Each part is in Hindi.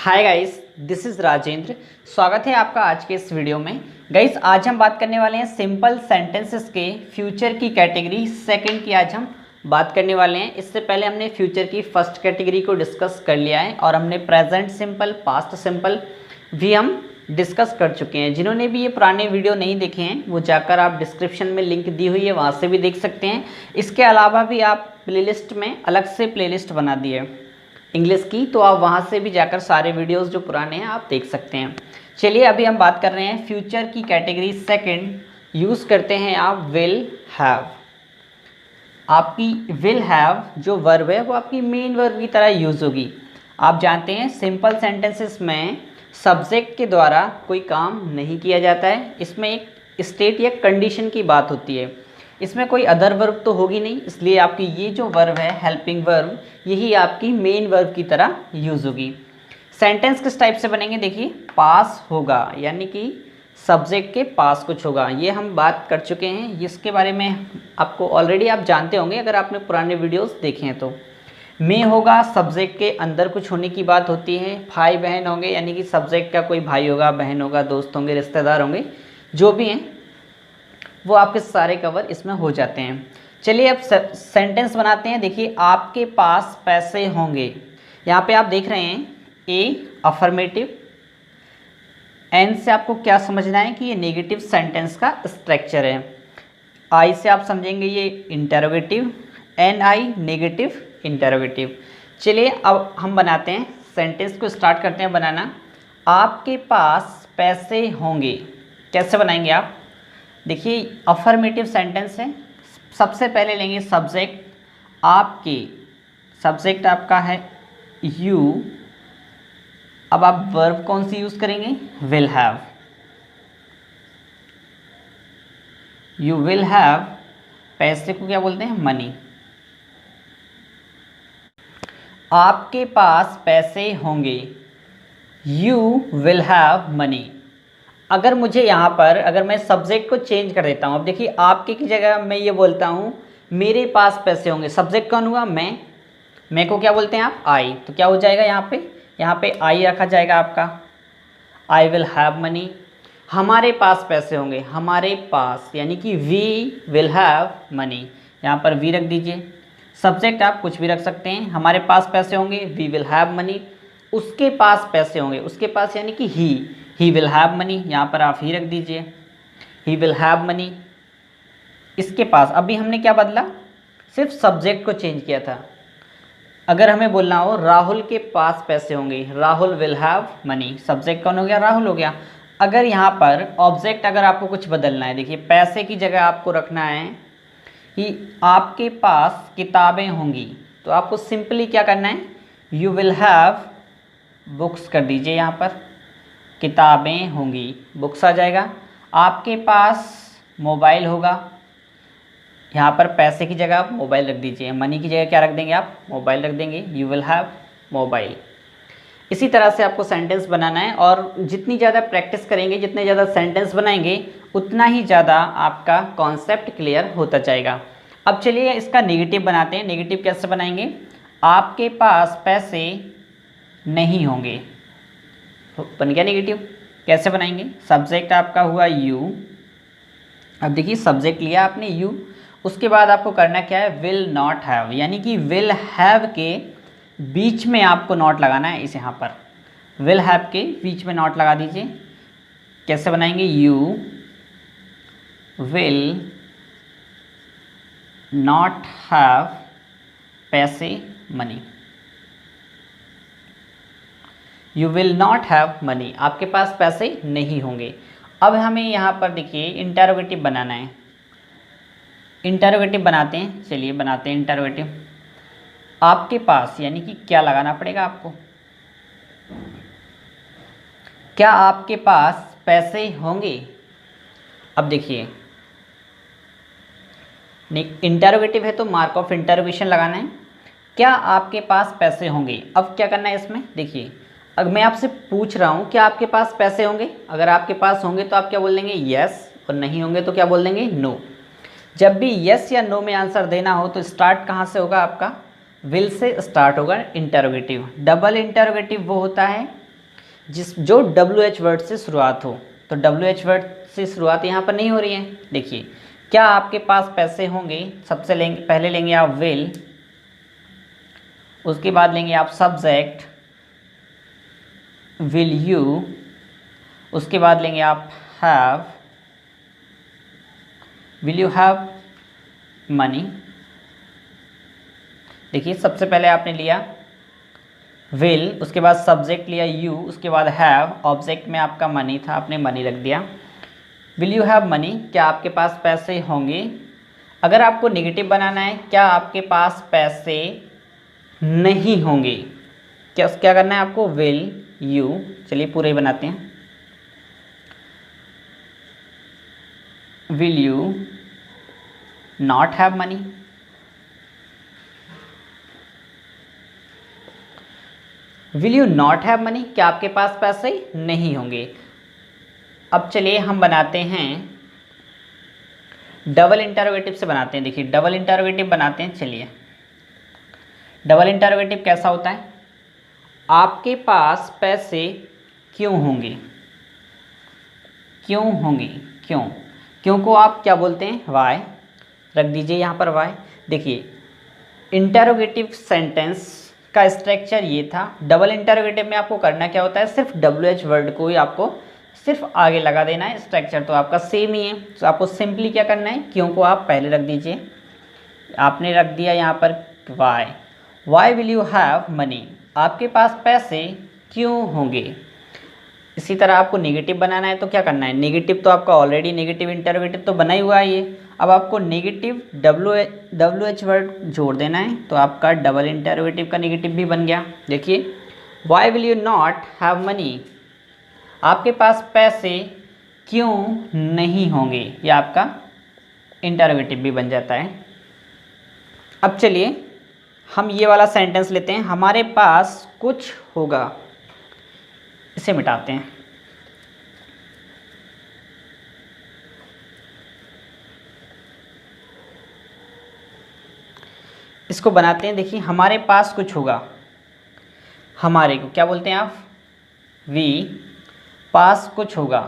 Hi guys, this is Rajendra. स्वागत है आपका आज के इस वीडियो में। गाइस, आज हम बात करने वाले हैं सिंपल सेंटेंसेस के फ्यूचर की कैटेगरी सेकंड की आज हम बात करने वाले हैं। इससे पहले हमने फ्यूचर की फर्स्ट कैटेगरी को डिस्कस कर लिया है और हमने प्रेजेंट सिंपल, पास्ट सिंपल भी हम डिस्कस कर चुके हैं। जिन्होंने भी ये पुराने वीडियो नहीं देखे हैं वो जाकर आप डिस्क्रिप्शन में लिंक दी हुई है, वहाँ से भी देख सकते हैं। इसके अलावा भी आप प्लेलिस्ट में अलग से प्लेलिस्ट बना दी है इंग्लिश की, तो आप वहाँ से भी जाकर सारे वीडियोस जो पुराने हैं आप देख सकते हैं। चलिए, अभी हम बात कर रहे हैं फ्यूचर की कैटेगरी सेकंड। यूज़ करते हैं आप विल हैव। आपकी विल हैव जो वर्ब है वो आपकी मेन वर्ब की तरह यूज़ होगी। आप जानते हैं सिंपल सेंटेंसेस में सब्जेक्ट के द्वारा कोई काम नहीं किया जाता है। इसमें एक स्टेट या कंडीशन की बात होती है। इसमें कोई अदर वर्ब तो होगी नहीं, इसलिए आपकी ये जो वर्ब है हेल्पिंग वर्ब, यही आपकी मेन वर्ब की तरह यूज़ होगी। सेंटेंस किस टाइप से बनेंगे, देखिए, पास होगा यानी कि सब्जेक्ट के पास कुछ होगा, ये हम बात कर चुके हैं। इसके बारे में आपको ऑलरेडी आप जानते होंगे अगर आपने पुराने वीडियोस देखे हैं तो। में होगा, सब्जेक्ट के अंदर कुछ होने की बात होती है। भाई बहन होंगे यानी कि सब्जेक्ट का कोई भाई होगा, बहन होगा, दोस्त होंगे, रिश्तेदार होंगे, जो भी हैं वो आपके सारे कवर इसमें हो जाते हैं। चलिए अब सेंटेंस बनाते हैं। देखिए, आपके पास पैसे होंगे। यहाँ पे आप देख रहे हैं ए अफर्मेटिव, एन से आपको क्या समझना है कि ये नेगेटिव सेंटेंस का स्ट्रक्चर है। आई से आप समझेंगे ये इंटरोगेटिव, एन आई नेगेटिव इंटरोगेटिव। चलिए अब हम बनाते हैं, सेंटेंस को स्टार्ट करते हैं बनाना। आपके पास पैसे होंगे, कैसे बनाएंगे आप? देखिए, अफर्मेटिव सेंटेंस है। सबसे पहले लेंगे सब्जेक्ट, आपके, सब्जेक्ट आपका है यू। अब आप वर्ब कौन सी यूज़ करेंगे? Will have. You will have, पैसे को क्या बोलते हैं? मनी। आपके पास पैसे होंगे, यू विल हैव मनी। अगर मुझे यहाँ पर, अगर मैं सब्जेक्ट को चेंज कर देता हूँ, अब देखिए, आपके की जगह मैं ये बोलता हूँ मेरे पास पैसे होंगे, सब्जेक्ट कौन हुआ? मैं को क्या बोलते हैं आप? आई। तो क्या हो जाएगा यहाँ पे आई रखा जाएगा आपका, आई विल हैव मनी। हमारे पास पैसे होंगे, हमारे पास यानी कि वी विल हैव मनी, यहाँ पर वी रख दीजिए। सब्जेक्ट आप कुछ भी रख सकते हैं, हमारे पास पैसे होंगे, वी विल हैव मनी। उसके पास पैसे होंगे, उसके पास यानी कि ही विल हैव मनी, यहाँ पर आप ही रख दीजिए, ही विल हैव मनी। इसके पास, अभी हमने क्या बदला? सिर्फ सब्जेक्ट को चेंज किया था। अगर हमें बोलना हो राहुल के पास पैसे होंगे, Rahul will have money, subject कौन हो गया? राहुल हो गया। अगर यहाँ पर ऑब्जेक्ट अगर आपको कुछ बदलना है, देखिए, पैसे की जगह आपको रखना है कि आपके पास किताबें होंगी, तो आपको सिंपली क्या करना है? यू विल हैव बुक्स कर दीजिए, यहाँ पर किताबें होंगी, बुक्स आ जाएगा। आपके पास मोबाइल होगा, यहाँ पर पैसे की जगह आप मोबाइल रख दीजिए, मनी की जगह क्या रख देंगे आप? मोबाइल रख देंगे, यू विल हैव मोबाइल। इसी तरह से आपको सेंटेंस बनाना है और जितनी ज़्यादा प्रैक्टिस करेंगे, जितने ज़्यादा सेंटेंस बनाएंगे, उतना ही ज़्यादा आपका कॉन्सेप्ट क्लियर होता जाएगा। अब चलिए इसका नेगेटिव बनाते हैं। नेगेटिव कैसे बनाएंगे? आपके पास पैसे नहीं होंगे, तो बन गया नेगेटिव। कैसे बनाएंगे? सब्जेक्ट आपका हुआ यू। अब देखिए, सब्जेक्ट लिया आपने यू, उसके बाद आपको करना क्या है? विल नॉट हैव, यानी कि विल हैव के बीच में आपको नॉट लगाना है। इस यहाँ पर विल हैव के बीच में नॉट लगा दीजिए। कैसे बनाएंगे? यू विल नॉट हैव पैसे money, you will not have money, आपके पास पैसे नहीं होंगे। अब हमें यहाँ पर देखिए इंटरोगेटिव बनाना है। इंटरोगेटिव बनाते हैं, चलिए बनाते हैं इंटरोगेटिव। आपके पास यानी कि क्या लगाना पड़ेगा आपको? क्या आपके पास पैसे होंगे? अब देखिए, इंटरोगेटिव है तो मार्क ऑफ इंटरोगेशन लगाना है। क्या आपके पास पैसे होंगे? अब क्या करना है इसमें? देखिए, अगर मैं आपसे पूछ रहा हूँ क्या आपके पास पैसे होंगे, अगर आपके पास होंगे तो आप क्या बोल देंगे? यस, और नहीं होंगे तो क्या बोल देंगे? नो। जब भी यस या नो में आंसर देना हो तो स्टार्ट कहाँ से होगा आपका? विल से स्टार्ट होगा इंटरोगेटिव। डबल इंटरोगेटिव वो होता है जो WH वर्ड से शुरुआत हो। तो WH वर्ड से शुरुआत यहाँ पर नहीं हो रही है। देखिए, क्या आपके पास पैसे होंगे, सबसे पहले लेंगे आप विल, उसके बाद लेंगे आप सब्जेक्ट विल यू, उसके बाद लेंगे आप have, will you have money. देखिए, सबसे पहले आपने लिया विल, उसके बाद सब्जेक्ट लिया यू, उसके बाद हैव, ऑब्जेक्ट में आपका मनी था, आपने मनी रख दिया। विल यू हैव मनी, क्या आपके पास पैसे होंगे। अगर आपको नेगेटिव बनाना है, क्या आपके पास पैसे नहीं होंगे, क्या करना है आपको, विल यू, चलिए पूरे ही बनाते हैं, will you not have money. Will you not have money, क्या आपके पास पैसे नहीं होंगे। अब चलिए हम बनाते हैं डबल इंटरोगेटिव से बनाते हैं। देखिए, डबल इंटरोगेटिव बनाते हैं। चलिए, डबल इंटरोगेटिव कैसा होता है, आपके पास पैसे क्यों होंगे, क्यों होंगे, क्यों को आप क्या बोलते हैं, वाई, रख दीजिए यहाँ पर वाई। देखिए, इंटरोगेटिव सेंटेंस का स्ट्रक्चर ये था। डबल इंटरोगेटिव में आपको करना क्या होता है, सिर्फ WH वर्ड को ही आपको सिर्फ आगे लगा देना है। स्ट्रक्चर तो आपका सेम ही है। तो आपको सिंपली क्या करना है, क्यों को आप पहले रख दीजिए। आपने रख दिया यहाँ पर why will you have money, आपके पास पैसे क्यों होंगे। इसी तरह आपको नेगेटिव बनाना है तो क्या करना है, नेगेटिव तो आपका ऑलरेडी नेगेटिव इंटरोगेटिव तो बना ही हुआ है ये। अब आपको नेगेटिव WH वर्ड जोड़ देना है, तो आपका डबल इंटरोगेटिव का नेगेटिव भी बन गया। देखिए, why will you not have money, आपके पास पैसे क्यों नहीं होंगे, ये आपका इंटरोगेटिव भी बन जाता है। अब चलिए हम ये वाला सेंटेंस लेते हैं, हमारे पास कुछ होगा, इसे मिटाते हैं। इसको बनाते हैं। देखिए, हमारे पास कुछ होगा, हमारे को क्या बोलते हैं आप, वी, पास कुछ होगा,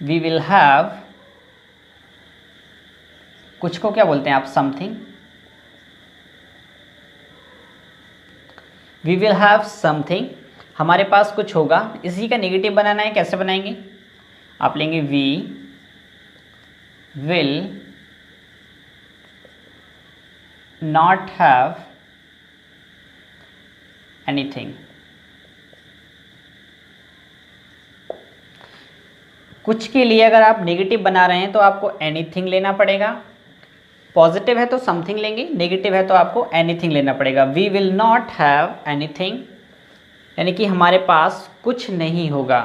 वी विल हैव, कुछ को क्या बोलते हैं आप, something, we will have something, हमारे पास कुछ होगा। इसी का नेगेटिव बनाना है, कैसे बनाएंगे, आप लेंगे we will not have anything. कुछ के लिए अगर आप नेगेटिव बना रहे हैं तो आपको एनीथिंग लेना पड़ेगा। पॉजिटिव है तो समथिंग लेंगे, नेगेटिव है तो आपको एनीथिंग लेना पड़ेगा। We will not have anything, यानी कि हमारे पास कुछ नहीं होगा।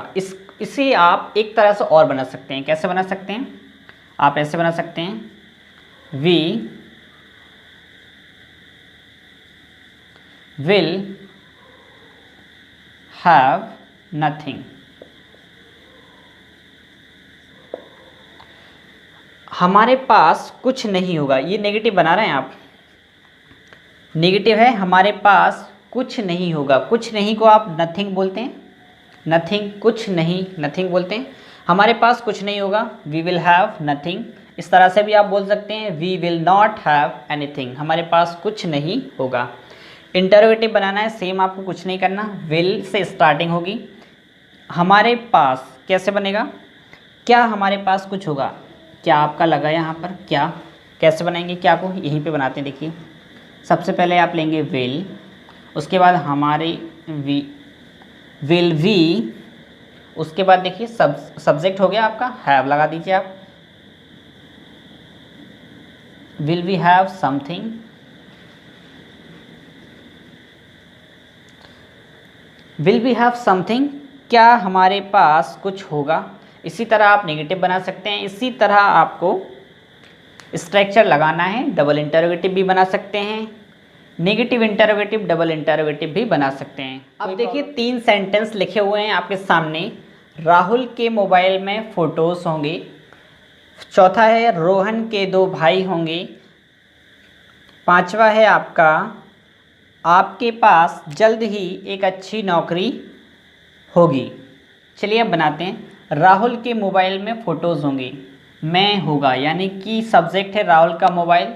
इसे आप एक तरह से और बना सकते हैं। कैसे बना सकते हैं, आप ऐसे बना सकते हैं, वी विल हैव नथिंग। हमारे पास कुछ नहीं होगा, ये नेगेटिव बना रहे हैं आप, नेगेटिव है, हमारे पास कुछ नहीं होगा। कुछ नहीं को आप नथिंग बोलते हैं, नथिंग, कुछ नहीं, नथिंग बोलते हैं। हमारे पास कुछ नहीं होगा, वी विल हैव नथिंग। इस तरह से भी आप बोल सकते हैं, we will not have anything, हमारे पास कुछ नहीं होगा। इंटरोगेटिव बनाना है, सेम आपको कुछ नहीं करना, विल से स्टार्टिंग होगी। हमारे पास कैसे बनेगा, क्या हमारे पास कुछ होगा, क्या आपका लगा यहाँ पर, क्या कैसे बनाएंगे, क्या को यहीं पे बनाते हैं। देखिए, सबसे पहले आप लेंगे विल, उसके बाद हमारे विल वी, उसके बाद देखिए सब्जेक्ट हो गया आपका, हैव लगा दीजिए आप, will we have something, will we have something, क्या हमारे पास कुछ होगा। इसी तरह आप नेगेटिव बना सकते हैं। इसी तरह आपको स्ट्रक्चर लगाना है, डबल इंटरोगेटिव भी बना सकते हैं, नेगेटिव इंटरोगेटिव, डबल इंटरोगेटिव भी बना सकते हैं। अब देखिए, 3 सेंटेंस लिखे हुए हैं आपके सामने। राहुल के मोबाइल में फ़ोटोज़ होंगे, चौथा है रोहन के 2 भाई होंगे, पांचवा है आपका आपके पास जल्द ही एक अच्छी नौकरी होगी। चलिए अब बनाते हैं। राहुल के मोबाइल में फ़ोटोज़ होंगी। में होगा यानी कि सब्जेक्ट है राहुल का मोबाइल,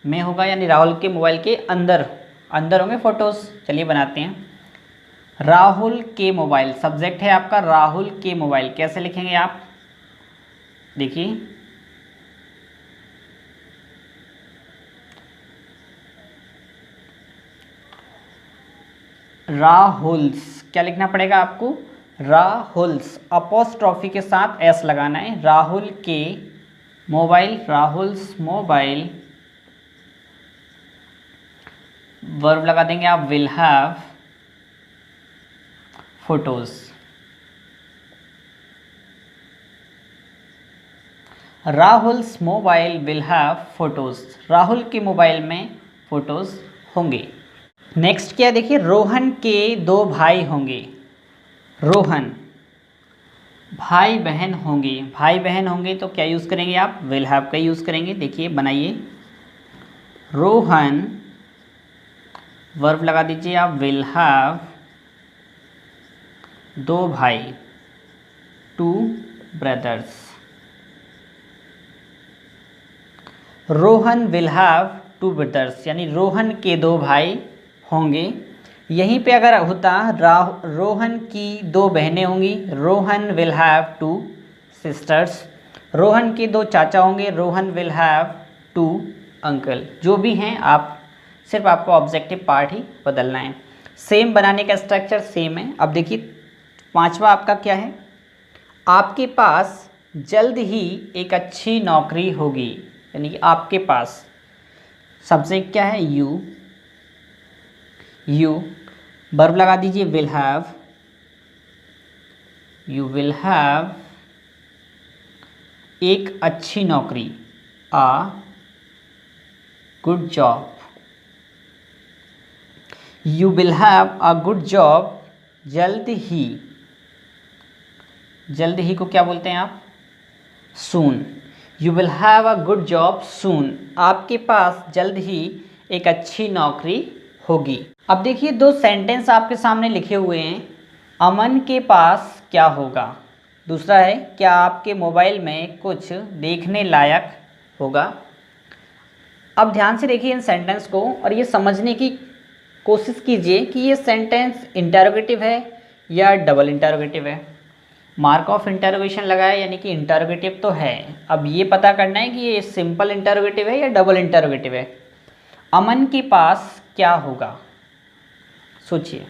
में होगा यानी राहुल के मोबाइल के अंदर अंदर होंगे फ़ोटोज़। चलिए बनाते हैं। राहुल के मोबाइल, सब्जेक्ट है आपका राहुल के मोबाइल। कैसे लिखेंगे आप, देखिए राहुल्स, क्या लिखना पड़ेगा आपको, राहुल्स, अपोस्ट्रॉफी के साथ एस लगाना है। राहुल के मोबाइल, राहुल्स मोबाइल, वर्ब लगा देंगे आप, will have photos. Rahul's mobile will have photos, Rahul के मोबाइल में फोटोज होंगे। नेक्स्ट क्या देखिए, रोहन के 2 भाई होंगे। रोहन, भाई बहन होंगे। भाई बहन होंगे तो क्या यूज़ करेंगे आप, विल हैव का यूज़ करेंगे। देखिए बनाइए, रोहन, वर्ब लगा दीजिए आप, विल हैव 2 भाई, 2 brothers. Rohan will have 2 brothers, यानी रोहन के 2 भाई होंगे। यहीं पे अगर होता रोहन की 2 बहनें होंगी, Rohan will have 2 sisters. Rohan के 2 चाचा होंगे, रोहन विल हैव 2 अंकल। जो भी हैं आप, सिर्फ आपको ऑब्जेक्टिव पार्ट ही बदलना है। सेम बनाने का स्ट्रक्चर सेम है। अब देखिए 5वां आपका क्या है, आपके पास जल्द ही एक अच्छी नौकरी होगी, यानी कि आपके पास सब्जेक्ट क्या है, यू, यू, वर्ब लगा दीजिए will have, you will have एक अच्छी नौकरी, a good job, you will have a good job जल्द ही। जल्द ही को क्या बोलते हैं आप, soon. You will have a good job soon, आपके पास जल्द ही एक अच्छी नौकरी होगी। अब देखिए 2 सेंटेंस आपके सामने लिखे हुए हैं। अमन के पास क्या होगा, दूसरा है क्या आपके मोबाइल में कुछ देखने लायक होगा। अब ध्यान से देखिए इन सेंटेंस को और ये समझने की कोशिश कीजिए कि ये सेंटेंस इंटरोगेटिव है या डबल इंटरोगेटिव है। मार्क ऑफ इंटरोगेशन लगाया यानी कि इंटरोगेटिव तो है। अब ये पता करना है कि ये सिंपल इंटरोगेटिव है या डबल इंटरोगेटिव है। अमन के पास क्या होगा, सोचिए,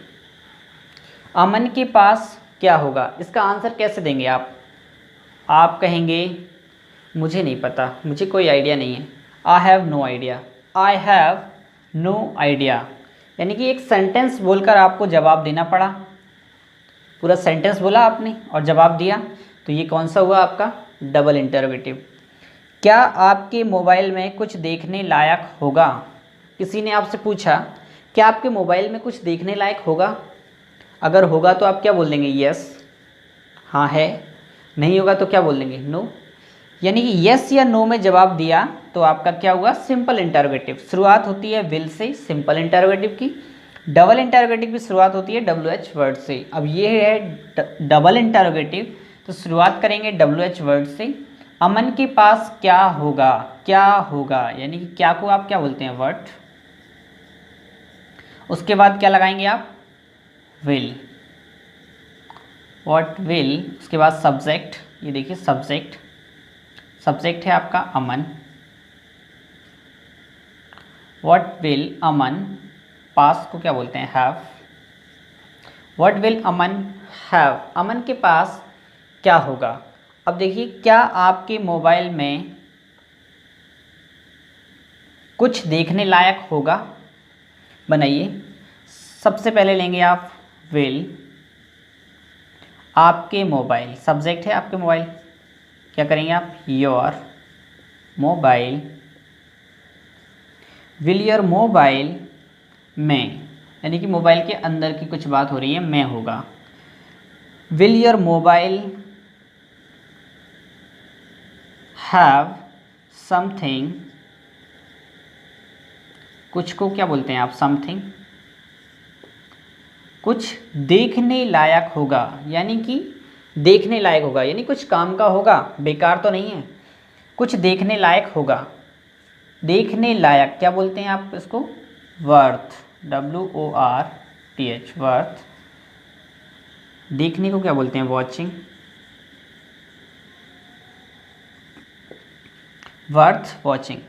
अमन के पास क्या होगा, इसका आंसर कैसे देंगे आप कहेंगे मुझे नहीं पता, मुझे कोई आइडिया नहीं है। I have no idea, I have no idea, यानी कि एक सेंटेंस बोलकर आपको जवाब देना पड़ा। पूरा सेंटेंस बोला आपने और जवाब दिया, तो ये कौन सा हुआ आपका, डबल इंटरोगेटिव। क्या आपके मोबाइल में कुछ देखने लायक होगा, किसी ने आपसे पूछा क्या आपके मोबाइल में कुछ देखने लायक होगा। अगर होगा तो आप क्या बोल देंगे, यस, हाँ है। नहीं होगा तो क्या बोल देंगे, नो। यानी कि यस या नो में जवाब दिया तो आपका क्या हुआ, सिंपल इंटरोगेटिव। शुरुआत होती है विल से सिंपल इंटरोगेटिव की, डबल इंटरोगेटिव की शुरुआत होती है WH वर्ड से। अब ये है डबल इंटरोगेटिव, तो शुरुआत करेंगे WH वर्ड से। अमन के पास क्या होगा, क्या होगा यानी कि क्या को आप क्या बोलते हैं, व्हाट। उसके बाद क्या लगाएंगे आप, विल, व्हाट विल। उसके बाद सब्जेक्ट, ये देखिए सब्जेक्ट, सब्जेक्ट है आपका अमन। व्हाट विल अमन, पास को क्या बोलते हैं, have. What will Aman have, Aman के पास क्या होगा। अब देखिए क्या आपके मोबाइल में कुछ देखने लायक होगा, बनाइए। सबसे पहले लेंगे आप विल, आपके मोबाइल, सब्जेक्ट है आपके मोबाइल, क्या करेंगे आप, your mobile, will your mobile में, यानी कि मोबाइल के अंदर की कुछ बात हो रही है, में होगा। Will your mobile have something, कुछ को क्या बोलते हैं आप, समथिंग। कुछ देखने लायक होगा, यानी कि देखने लायक होगा यानी कुछ काम का होगा, बेकार तो नहीं है। कुछ देखने लायक होगा, देखने लायक क्या बोलते हैं आप इसको? Worth, WORTH, worth. देखने को क्या बोलते हैं? Watching, worth watching.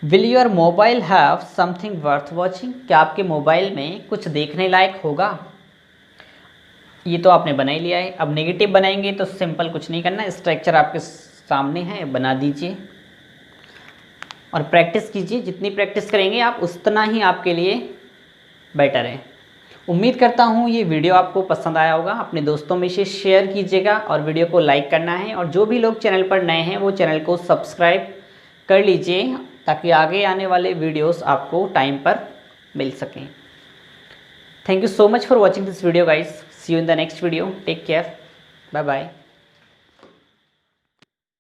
Will your mobile have something worth watching? क्या आपके मोबाइल में कुछ देखने लायक होगा? ये तो आपने बना ही लिया है। अब नेगेटिव बनाएंगे तो सिंपल कुछ नहीं करना, स्ट्रक्चर आपके सामने है, बना दीजिए और प्रैक्टिस कीजिए। जितनी प्रैक्टिस करेंगे आप उतना ही आपके लिए बेटर है। उम्मीद करता हूँ ये वीडियो आपको पसंद आया होगा। अपने दोस्तों में से शेयर कीजिएगा और वीडियो को लाइक करना है, और जो भी लोग चैनल पर नए हैं वो चैनल को सब्सक्राइब कर लीजिए ताकि आगे आने वाले वीडियोस आपको टाइम पर मिल सकें। Thank you so much for watching this video guys. See you in the next video. Take care. Bye bye.